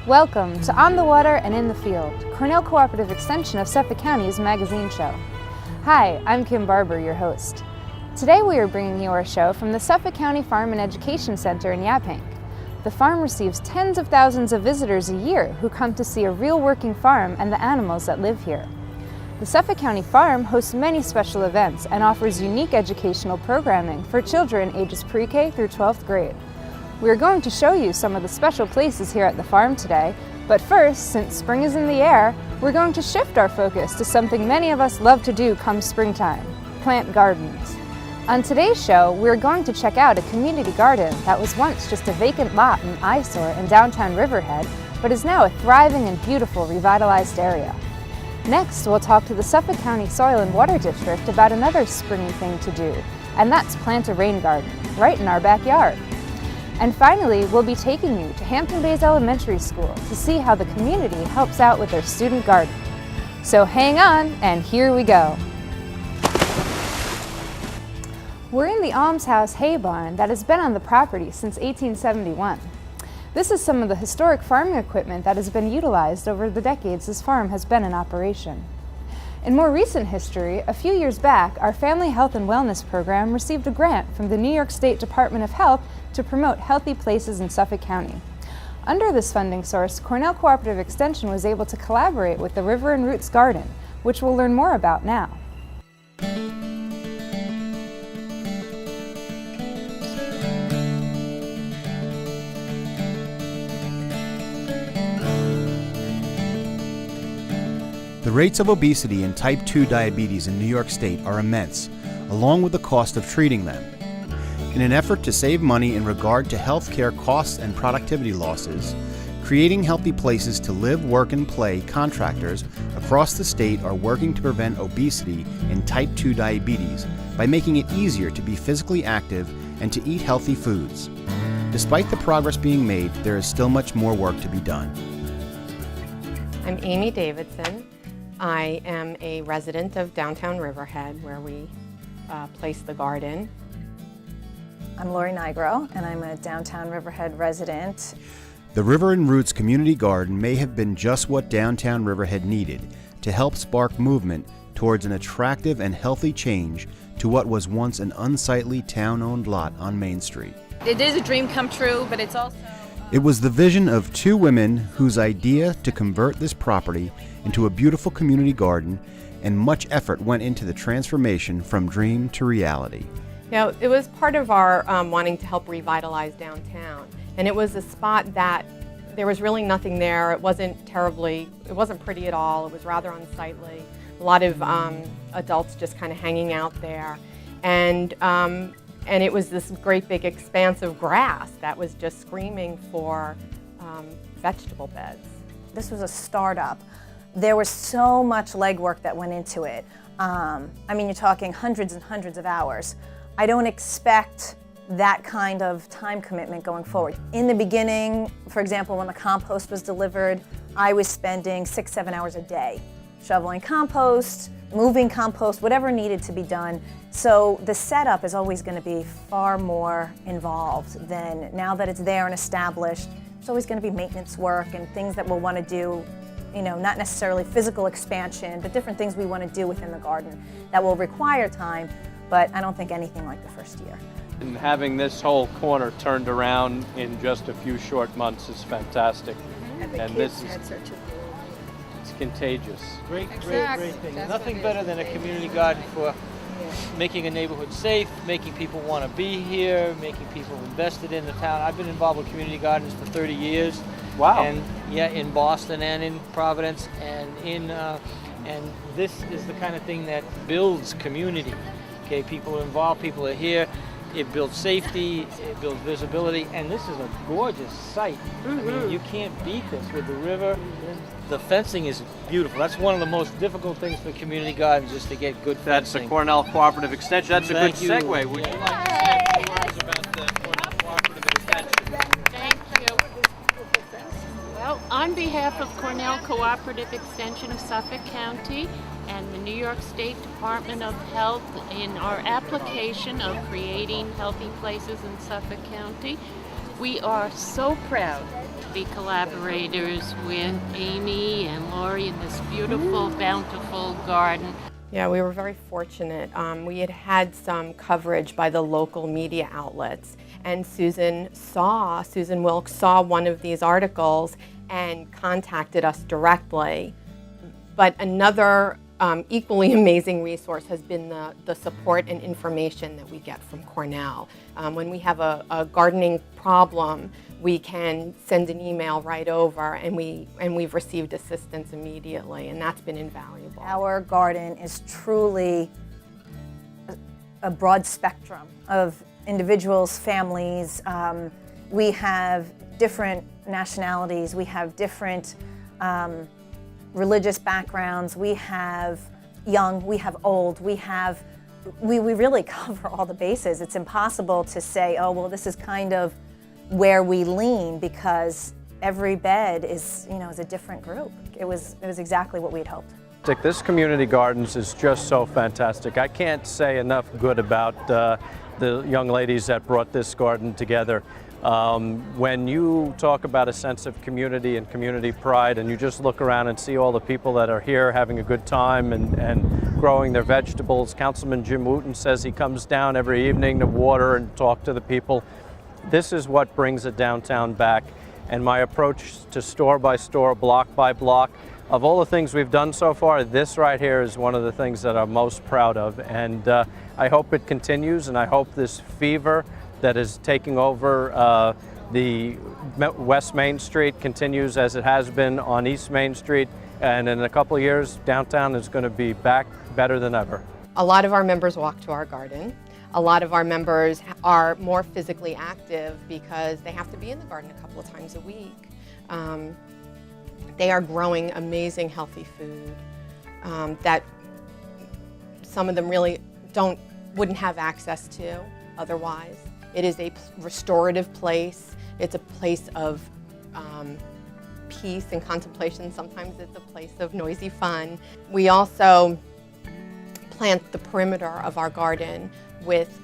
Welcome to On the Water and in the Field, Cornell Cooperative Extension of Suffolk County's magazine show. Hi, I'm Kim Barber, your host. Today we are bringing you our show from the Suffolk County Farm and Education Center in Yaphank. The farm receives tens of thousands of visitors a year who come to see a real working farm and the animals that live here. The Suffolk County Farm hosts many special events and offers unique educational programming for children ages pre-K through 12th grade. We are going to show you some of the special places here at the farm today, but first, since spring is in the air, we're going to shift our focus to something many of us love to do come springtime: plant gardens. On today's show, we're going to check out a community garden that was once just a vacant lot and eyesore in downtown Riverhead, but is now a thriving and beautiful revitalized area. Next, we'll talk to the Suffolk County Soil and Water District about another springy thing to do, and that's plant a rain garden, right in our backyard. And finally, we'll be taking you to Hampton Bays Elementary School to see how the community helps out with their student garden. So hang on, and here we go. We're in the Almshouse hay barn that has been on the property since 1871. This is some of the historic farming equipment that has been utilized over the decades this farm has been in operation. In more recent history, a few years back, our Family Health and Wellness program received a grant from the New York State Department of Health to promote healthy places in Suffolk County. Under this funding source, Cornell Cooperative Extension was able to collaborate with the River and Roots Garden, which we'll learn more about now. The rates of obesity and type 2 diabetes in New York State are immense, along with the cost of treating them. In an effort to save money in regard to healthcare costs and productivity losses, Creating Healthy Places to Live, Work, and Play contractors across the state are working to prevent obesity and type 2 diabetes by making it easier to be physically active and to eat healthy foods. Despite the progress being made, there is still much more work to be done. I'm Amy Davidson. I am a resident of downtown Riverhead, where we place the garden. I'm Lori Nigro, and I'm a downtown Riverhead resident. The River and Roots Community Garden may have been just what downtown Riverhead needed to help spark movement towards an attractive and healthy change to what was once an unsightly town-owned lot on Main Street. It is a dream come true, but it's also... It was the vision of two women whose idea to convert this property into a beautiful community garden, and much effort went into the transformation from dream to reality. Yeah, it was part of our wanting to help revitalize downtown. And it was a spot that there was really nothing there. It wasn't pretty at all. It was rather unsightly. A lot of adults just kind of hanging out there. And it was this great big expanse of grass that was just screaming for vegetable beds. This was a startup. There was so much legwork that went into it. I mean, you're talking hundreds and hundreds of hours. I don't expect that kind of time commitment going forward. In the beginning, for example, when the compost was delivered, I was spending 6-7 hours a day shoveling compost, moving compost, whatever needed to be done. So the setup is always going to be far more involved than now that it's there and established. There's always going to be maintenance work and things that we'll want to do, you know, not necessarily physical expansion, but different things we want to do within the garden that will require time, but I don't think anything like the first year. And having this whole corner turned around in just a few short months is fantastic. And this is such a it's contagious. Great thing. Nothing better than a community garden for making a neighborhood safe, making people want to be here, making people invested in the town. I've been involved with community gardens for 30 years. Wow. And yeah, in Boston and in Providence, and and this is the kind of thing that builds community. Okay, people are involved, people are here. It builds safety, it builds visibility, and this is a gorgeous site. I mean, you can't beat this with the river. The fencing is beautiful. That's one of the most difficult things for community gardens, is to get good fencing. That's the Cornell Cooperative Extension. That's a good Thank you. segue. Would you like to say a few words about the Cornell Cooperative Extension? Thank you. Well, on behalf of Cornell Cooperative Extension of Suffolk County and the New York State Department of Health, in our application of creating healthy places in Suffolk County, we are so proud to be collaborators with Amy and Lori in this beautiful, bountiful garden. Yeah, we were very fortunate. We had had some coverage by the local media outlets, and Susan Wilkes saw one of these articles and contacted us directly. But another equally amazing resource has been the support and information that we get from Cornell. When we have a gardening problem, we can send an email right over, and we've received assistance immediately, and that's been invaluable. Our garden is truly a broad spectrum of individuals, families. We have different nationalities, we have different religious backgrounds, we have young, we have old, we really cover all the bases. It's impossible to say, oh, well, this is kind of where we lean, because every bed is a different group. It was exactly what we'd hoped. This community gardens is just so fantastic. I can't say enough good about the young ladies that brought this garden together. When you talk about a sense of community and community pride, and you just look around and see all the people that are here having a good time and growing their vegetables. Councilman Jim Wooten says he comes down every evening to water and talk to the people. This is what brings a downtown back. And my approach to store by store, block by block, of all the things we've done so far, this right here is one of the things that I'm most proud of. And I hope it continues, and I hope this fever that is taking over the West Main Street continues as it has been on East Main Street. And in a couple of years, downtown is going to be back better than ever. A lot of our members walk to our garden. A lot of our members are more physically active because they have to be in the garden a couple of times a week. They are growing amazing healthy food that some of them really wouldn't have access to otherwise. It is a restorative place. It's a place of peace and contemplation. Sometimes it's a place of noisy fun. We also plant the perimeter of our garden with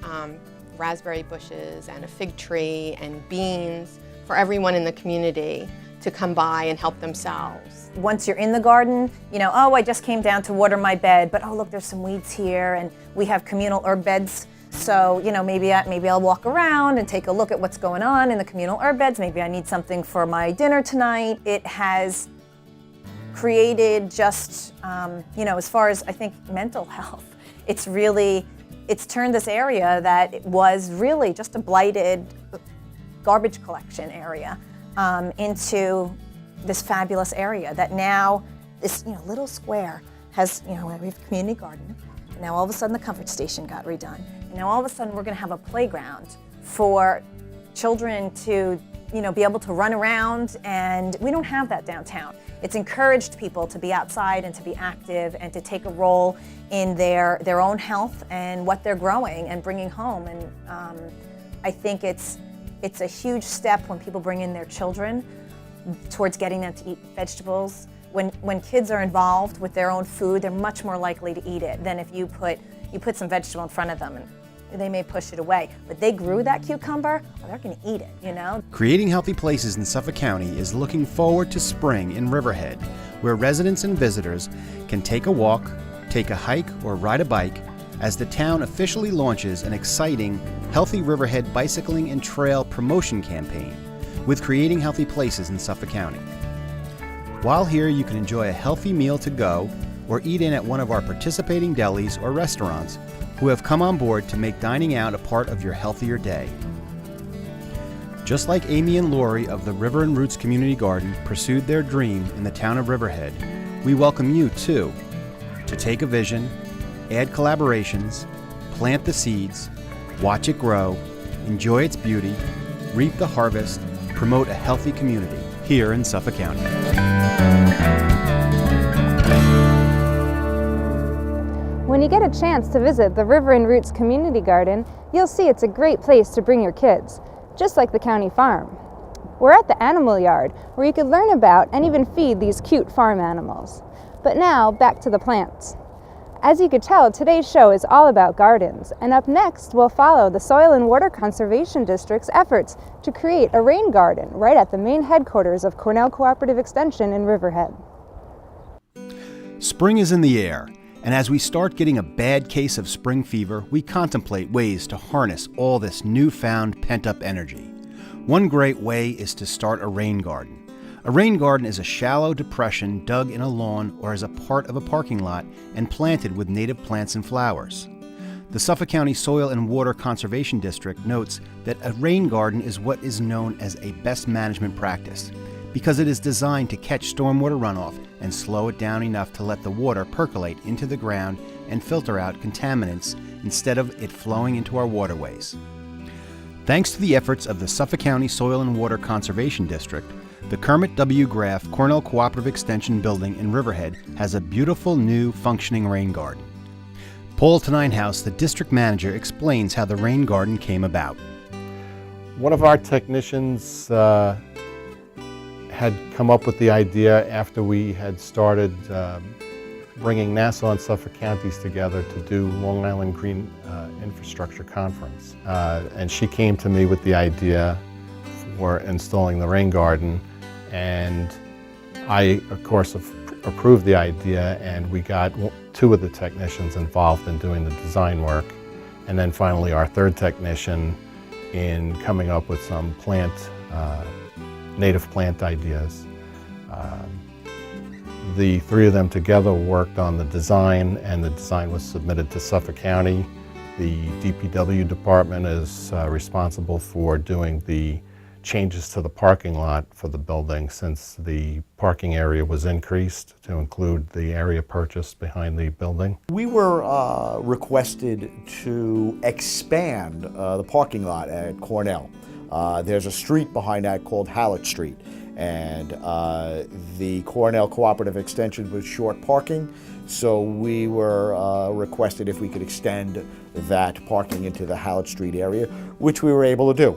raspberry bushes and a fig tree and beans for everyone in the community to come by and help themselves. Once you're in the garden, oh, I just came down to water my bed, but oh, look, there's some weeds here, and we have communal herb beds. So, maybe I'll walk around and take a look at what's going on in the communal herb beds. Maybe I need something for my dinner tonight. It has created just, as far as I think mental health, it's turned this area that was really just a blighted garbage collection area into this fabulous area that now this little square has, we have a community garden. And now all of a sudden the comfort station got redone. And now all of a sudden we're going to have a playground for children to be able to run around, and we don't have that downtown. It's encouraged people to be outside and to be active and to take a role in their own health and what they're growing and bringing home. And I think it's a huge step when people bring in their children towards getting them to eat vegetables. When kids are involved with their own food, they're much more likely to eat it than if you put some vegetable in front of them and they may push it away. But they grew that cucumber, well, they're going to eat it, Creating Healthy Places in Suffolk County is looking forward to spring in Riverhead, where residents and visitors can take a walk, take a hike, or ride a bike as the town officially launches an exciting Healthy Riverhead bicycling and trail promotion campaign with Creating Healthy Places in Suffolk County. While here, you can enjoy a healthy meal to go or eat in at one of our participating delis or restaurants who have come on board to make dining out a part of your healthier day. Just like Amy and Lori of the River and Roots Community Garden pursued their dream in the town of Riverhead, we welcome you too to take a vision, add collaborations, plant the seeds, watch it grow, enjoy its beauty, reap the harvest, promote a healthy community here in Suffolk County. When you get a chance to visit the River and Roots Community Garden, you'll see it's a great place to bring your kids, just like the county farm. We're at the animal yard, where you can learn about and even feed these cute farm animals. But now, back to the plants. As you could tell, today's show is all about gardens, and up next we'll follow the Soil and Water Conservation District's efforts to create a rain garden right at the main headquarters of Cornell Cooperative Extension in Riverhead. Spring is in the air, and as we start getting a bad case of spring fever, we contemplate ways to harness all this newfound pent-up energy. One great way is to start a rain garden. A rain garden is a shallow depression dug in a lawn or as a part of a parking lot and planted with native plants and flowers. The Suffolk County Soil and Water Conservation District notes that a rain garden is what is known as a best management practice because it is designed to catch stormwater runoff and slow it down enough to let the water percolate into the ground and filter out contaminants instead of it flowing into our waterways. Thanks to the efforts of the Suffolk County Soil and Water Conservation District, the Kermit W. Graff Cornell Cooperative Extension building in Riverhead has a beautiful new functioning rain garden. Paul Teninehouse, the district manager, explains how the rain garden came about. One of our technicians had come up with the idea after we had started bringing Nassau and Suffolk counties together to do Long Island Green Infrastructure Conference. And she came to me with the idea for installing the rain garden, and I, of course, approved the idea, and we got two of the technicians involved in doing the design work, and then finally our third technician in coming up with some native plant ideas. The three of them together worked on the design, and the design was submitted to Suffolk County. The DPW department is responsible for doing the changes to the parking lot for the building, since the parking area was increased to include the area purchased behind the building. We were requested to expand the parking lot at Cornell. There's a street behind that called Hallett Street, and the Cornell Cooperative Extension was short parking, so we were requested if we could extend that parking into the Hallett Street area, which we were able to do.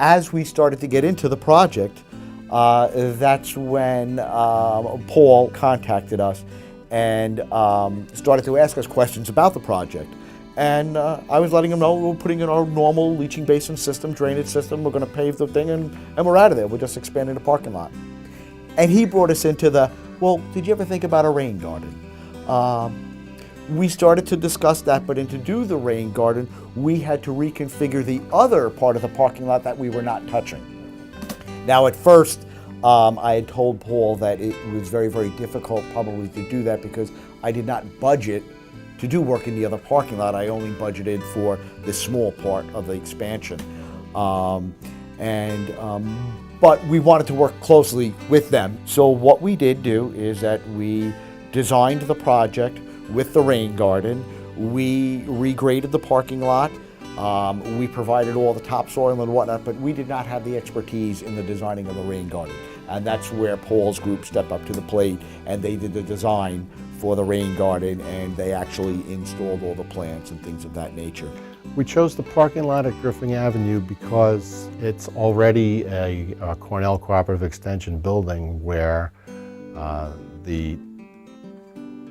As we started to get into the project, that's when Paul contacted us and started to ask us questions about the project. And I was letting him know we're putting in our normal leaching basin system, drainage system. We're going to pave the thing, and we're out of there. We're just expanding the parking lot. And he brought us into well, did you ever think about a rain garden? We started to discuss that, but to do the rain garden, we had to reconfigure the other part of the parking lot that we were not touching. Now, at first, I had told Paul that it was very, very difficult probably to do that because I did not budget to do work in the other parking lot. I only budgeted for this small part of the expansion. But we wanted to work closely with them. So what we did do is that we designed the project with the rain garden. We regraded the parking lot. We provided all the topsoil and whatnot, but we did not have the expertise in the designing of the rain garden. And that's where Paul's group stepped up to the plate, and they did the design for the rain garden, and they actually installed all the plants and things of that nature. We chose the parking lot at Griffin Avenue because it's already a Cornell Cooperative Extension building where the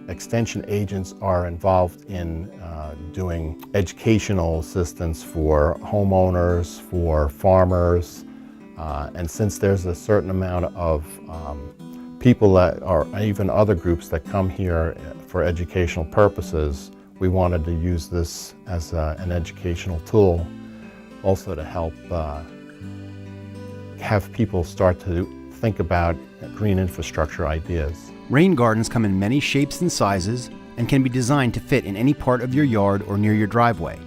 extension agents are involved in doing educational assistance for homeowners, for farmers, and since there's a certain amount of people that are, even other groups that come here for educational purposes, we wanted to use this as an educational tool, also to help have people start to think about green infrastructure ideas. Rain gardens come in many shapes and sizes and can be designed to fit in any part of your yard or near your driveway.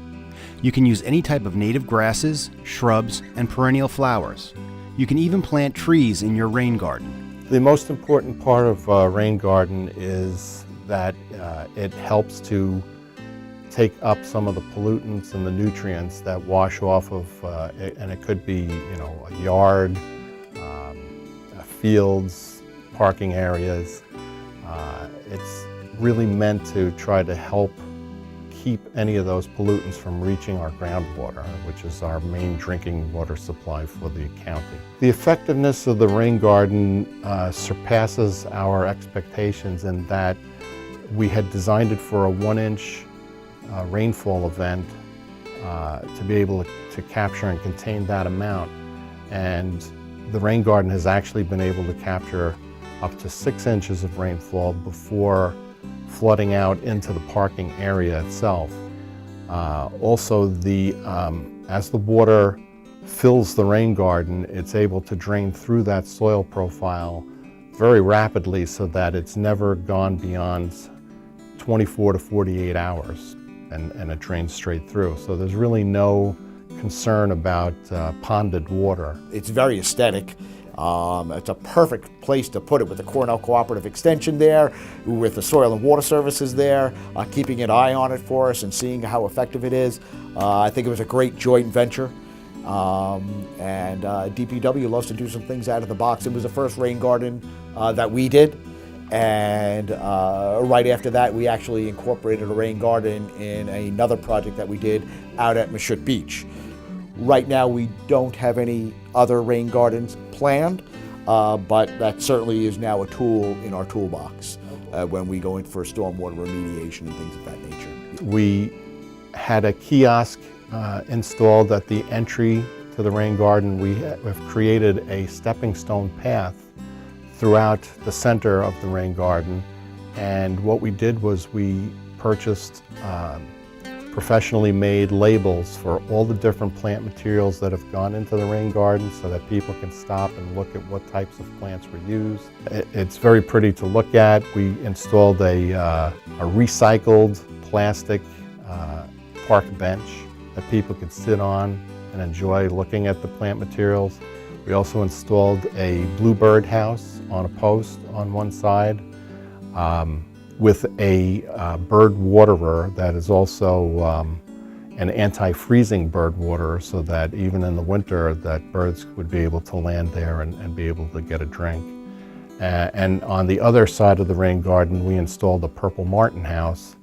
You can use any type of native grasses, shrubs, and perennial flowers. You can even plant trees in your rain garden. The most important part of a rain garden is that it helps to take up some of the pollutants and the nutrients that wash off of, and it could be, a yard, fields, parking areas. It's really meant to try to help keep any of those pollutants from reaching our groundwater, which is our main drinking water supply for the county. The effectiveness of the rain garden surpasses our expectations in that we had designed it for a 1-inch rainfall event to be able to capture and contain that amount. And the rain garden has actually been able to capture up to 6 inches of rainfall before flooding out into the parking area itself. Also, as the water fills the rain garden, it's able to drain through that soil profile very rapidly so that it's never gone beyond 24 to 48 hours and it drains straight through. So there's really no concern about ponded water. It's very aesthetic. It's a perfect place to put it with the Cornell Cooperative Extension there, with the Soil and Water Services there, keeping an eye on it for us and seeing how effective it is. I think it was a great joint venture. And DPW loves to do some things out of the box. It was the first rain garden that we did. And right after that, we actually incorporated a rain garden in another project that we did out at Mashut Beach. Right now, we don't have any other rain gardens planned, but that certainly is now a tool in our toolbox when we go in for stormwater remediation and things of that nature. We had a kiosk installed at the entry to the rain garden. We have created a stepping stone path throughout the center of the rain garden, and what we did was we purchased professionally made labels for all the different plant materials that have gone into the rain garden so that people can stop and look at what types of plants were used. It's very pretty to look at. We installed a recycled plastic park bench that people could sit on and enjoy looking at the plant materials. We also installed a bluebird house on a post on one side with a bird waterer that is also an anti-freezing bird waterer, so that even in the winter that birds would be able to land there and be able to get a drink. And on the other side of the rain garden, we installed a purple martin house.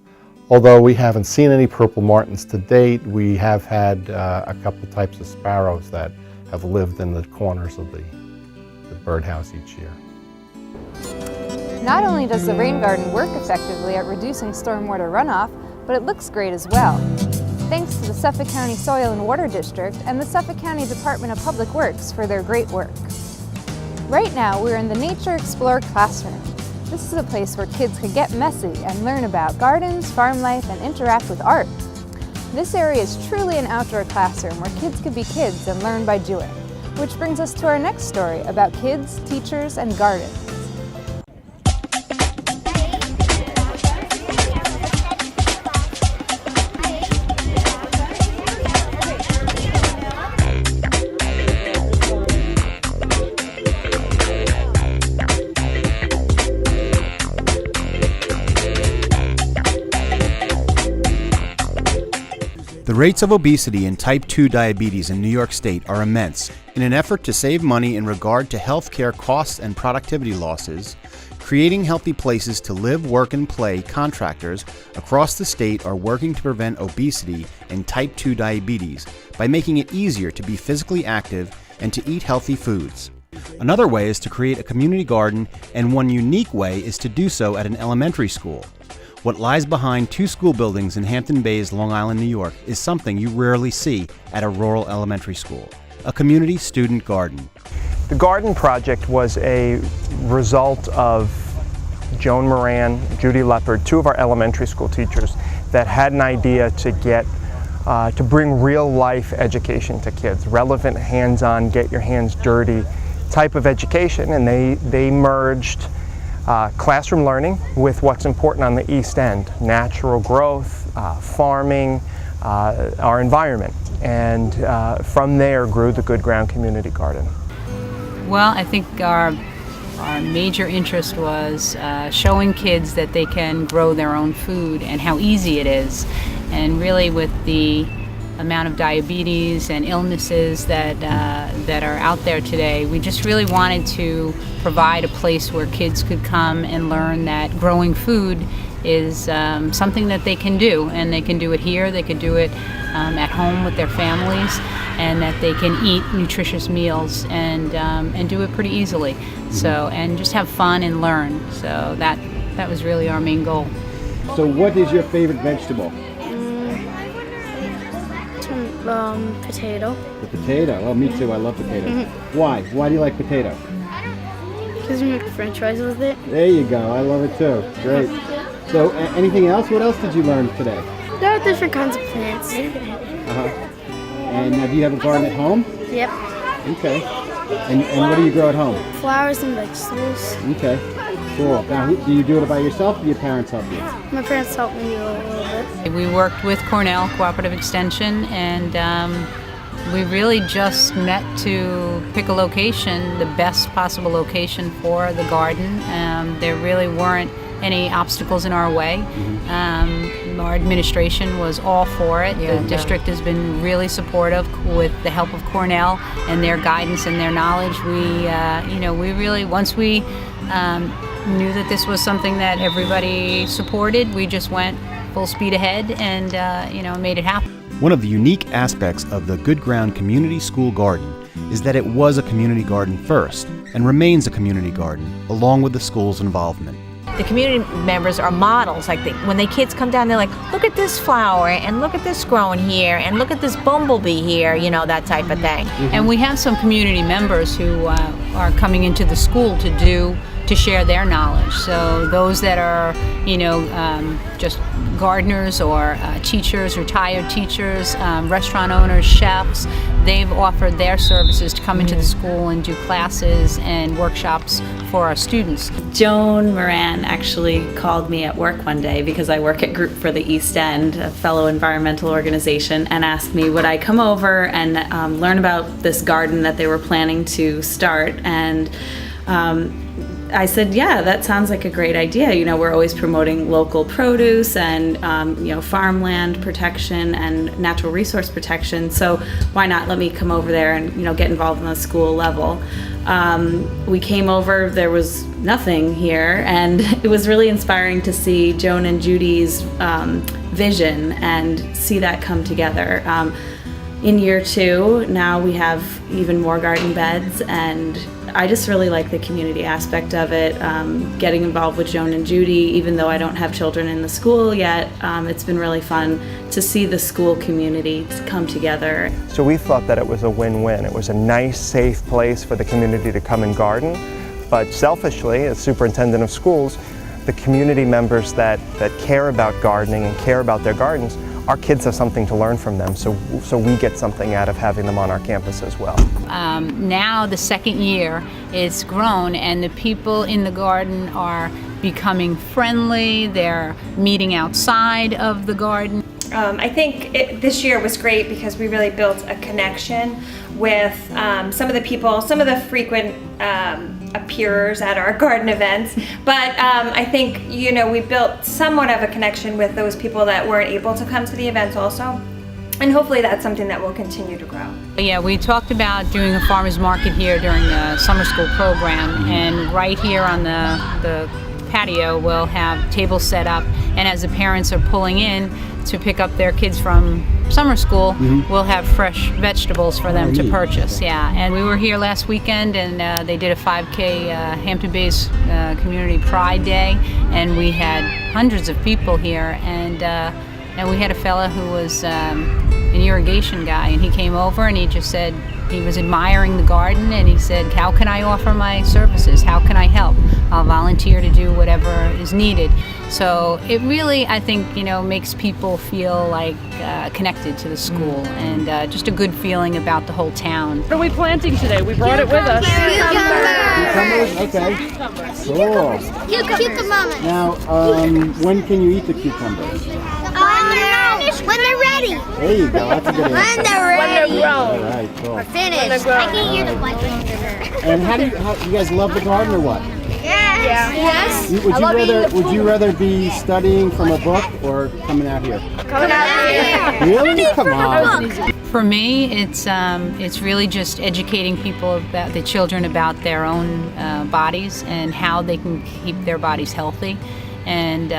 Although we haven't seen any purple martins to date, we have had a couple types of sparrows that have lived in the corners of the birdhouse each year. Not only does the rain garden work effectively at reducing stormwater runoff, but it looks great as well. Thanks to the Suffolk County Soil and Water District and the Suffolk County Department of Public Works for their great work. Right now, we're in the Nature Explorer classroom. This is a place where kids could get messy and learn about gardens, farm life, and interact with art. This area is truly an outdoor classroom where kids could be kids and learn by doing. Which brings us to our next story about kids, teachers, and gardens. The rates of obesity and type 2 diabetes in New York State are immense. In an effort to save money in regard to healthcare costs and productivity losses, creating healthy places to live, work, and play, contractors across the state are working to prevent obesity and type 2 diabetes by making it easier to be physically active and to eat healthy foods. Another way is to create a community garden, and one unique way is to do so at an elementary school. What lies behind two school buildings in Hampton Bays, Long Island, New York is something you rarely see at a rural elementary school, a community student garden. The garden project was a result of Joan Moran, Judy Leopard, two of our elementary school teachers that had an idea to bring real life education to kids, relevant, hands-on, get your hands dirty type of education, and they merged classroom learning with what's important on the East End, natural growth, farming, our environment. And from there grew the Good Ground Community Garden. Well, I think our major interest was showing kids that they can grow their own food and how easy it is. And really with the amount of diabetes and illnesses that are out there today, we just really wanted to provide a place where kids could come and learn that growing food is something that they can do, and they can do it here, they could do it at home with their families, and that they can eat nutritious meals and do it pretty easily. So, and just have fun and learn. So that was really our main goal. So what is your favorite vegetable? Potato. The potato. Oh, me too. I love potatoes. Why? Why do you like potato? Because you make French fries with it. There you go. I love it too. Great. So anything else? What else did you learn today? There are different kinds of plants. And do you have a garden at home? Yep. Okay. And what do you grow at home? Flowers and vegetables. Okay. Cool. Now, do you do it by yourself or do your parents help you? My parents helped me a little bit. We worked with Cornell Cooperative Extension, and we really just met to pick a location, the best possible location for the garden. There really weren't any obstacles in our way. Our administration was all for it. The district has been really supportive with the help of Cornell and their guidance and their knowledge. We really, once we knew that this was something that everybody supported, we just went full speed ahead and made it happen. One of the unique aspects of the Good Ground Community School Garden is that it was a community garden first and remains a community garden, along with the school's involvement. The community members are models. Like when the kids come down, they're like, look at this flower, and look at this growing here, and look at this bumblebee here, that type of thing. And we have some community members who are coming into the school to share their knowledge. So those that are, just gardeners or teachers, retired teachers, restaurant owners, chefs, they've offered their services to come into the school and do classes and workshops for our students. Joan Moran actually called me at work one day because I work at Group for the East End, a fellow environmental organization, and asked me would I come over and learn about this garden that they were planning to start. And I said, yeah, that sounds like a great idea. We're always promoting local produce and, farmland protection and natural resource protection. So why not let me come over there and, get involved on the school level. We came over, there was nothing here, and it was really inspiring to see Joan and Judy's vision and see that come together. In year 2, now we have even more garden beds, and I just really like the community aspect of it. Getting involved with Joan and Judy, even though I don't have children in the school yet, it's been really fun to see the school community come together. So we thought that it was a win-win. It was a nice, safe place for the community to come and garden, but selfishly, as superintendent of schools, the community members that care about gardening and care about their gardens, our kids have something to learn from them, so we get something out of having them on our campus as well. Now the second year it's grown and the people in the garden are becoming friendly, they're meeting outside of the garden. I think this year was great because we really built a connection with some of the people, some of the frequent appearers at our garden events, but I think we built somewhat of a connection with those people that weren't able to come to the events also, and hopefully that's something that will continue to grow. Yeah, we talked about doing a farmers market here during the summer school program, and right here on the patio we'll have tables set up, and as the parents are pulling in to pick up their kids from summer school, we'll have fresh vegetables for them to purchase. Yeah, and we were here last weekend and they did a 5K Hampton Bays Community Pride Day, and we had hundreds of people here, and we had a fella who was an irrigation guy, and he came over and he just said he was admiring the garden, and he said, how can I offer my services? How can I help? I'll volunteer to do whatever is needed. So it really, I think, makes people feel like connected to the school, and just a good feeling about the whole town. What are we planting today? We brought it with us. Cucumbers? Okay. Cool. Cucumbers. Now, when can you eat the cucumbers? When they're ready. There you go. That's a good answer. When they're ready. When they're grown. All right, cool. We're finished. I can hear the white. And how you guys love the garden or what? Yes. Would you rather be studying from a book or coming out here? Coming out here. Really? Come on. For me, it's really just educating people the children about their own bodies and how they can keep their bodies healthy, and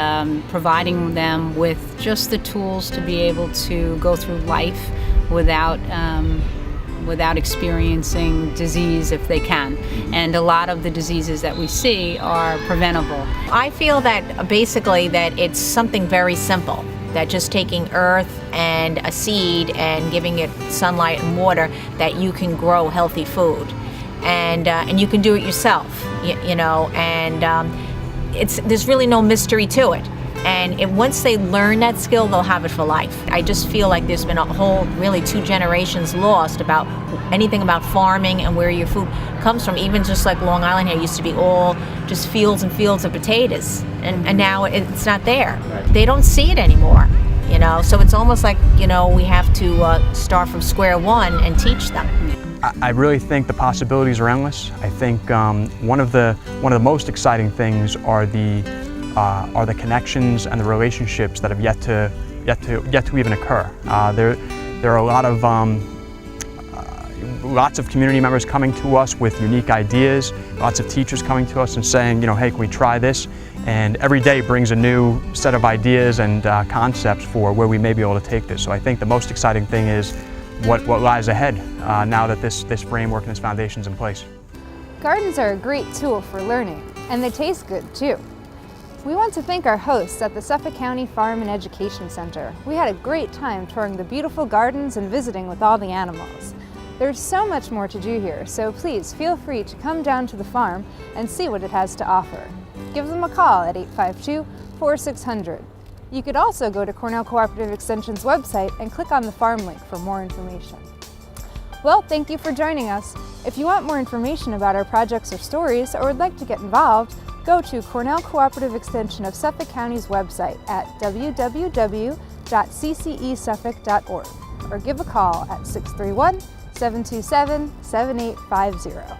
providing them with just the tools to be able to go through life without without experiencing disease if they can. And a lot of the diseases that we see are preventable. I feel that basically that it's something very simple, that just taking earth and a seed and giving it sunlight and water, that you can grow healthy food. And you can do it yourself, you know, and there's really no mystery to it. And once they learn that skill, they'll have it for life. I just feel like there's been a whole, really 2 generations lost about anything about farming and where your food comes from. Even just like Long Island here used to be all just fields and fields of potatoes. And now it's not there. They don't see it anymore, you know. So it's almost like, you know, we have to start from square one and teach them. I really think the possibilities are endless. I think one of the most exciting things are the connections and the relationships that have yet to even occur. There are a lot of lots of community members coming to us with unique ideas. Lots of teachers coming to us and saying, you know, hey, can we try this? And every day brings a new set of ideas and concepts for where we may be able to take this. So I think the most exciting thing is what lies ahead now that this framework and this foundation is in place. Gardens are a great tool for learning, and they taste good too. We want to thank our hosts at the Suffolk County Farm and Education Center. We had a great time touring the beautiful gardens and visiting with all the animals. There's so much more to do here, so please feel free to come down to the farm and see what it has to offer. Give them a call at 852-4600. You could also go to Cornell Cooperative Extension's website and click on the farm link for more information. Well, thank you for joining us. If you want more information about our projects or stories, or would like to get involved, go to Cornell Cooperative Extension of Suffolk County's website at www.ccesuffolk.org or give a call at 631-727-7850.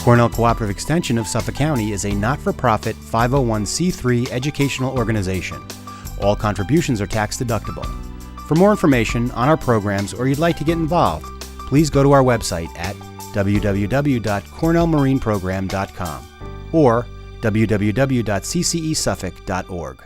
Cornell Cooperative Extension of Suffolk County is a not-for-profit 501c3 educational organization. All contributions are tax deductible. For more information on our programs or you'd like to get involved, please go to our website at www.cornellmarineprogram.com or www.ccesuffolk.org.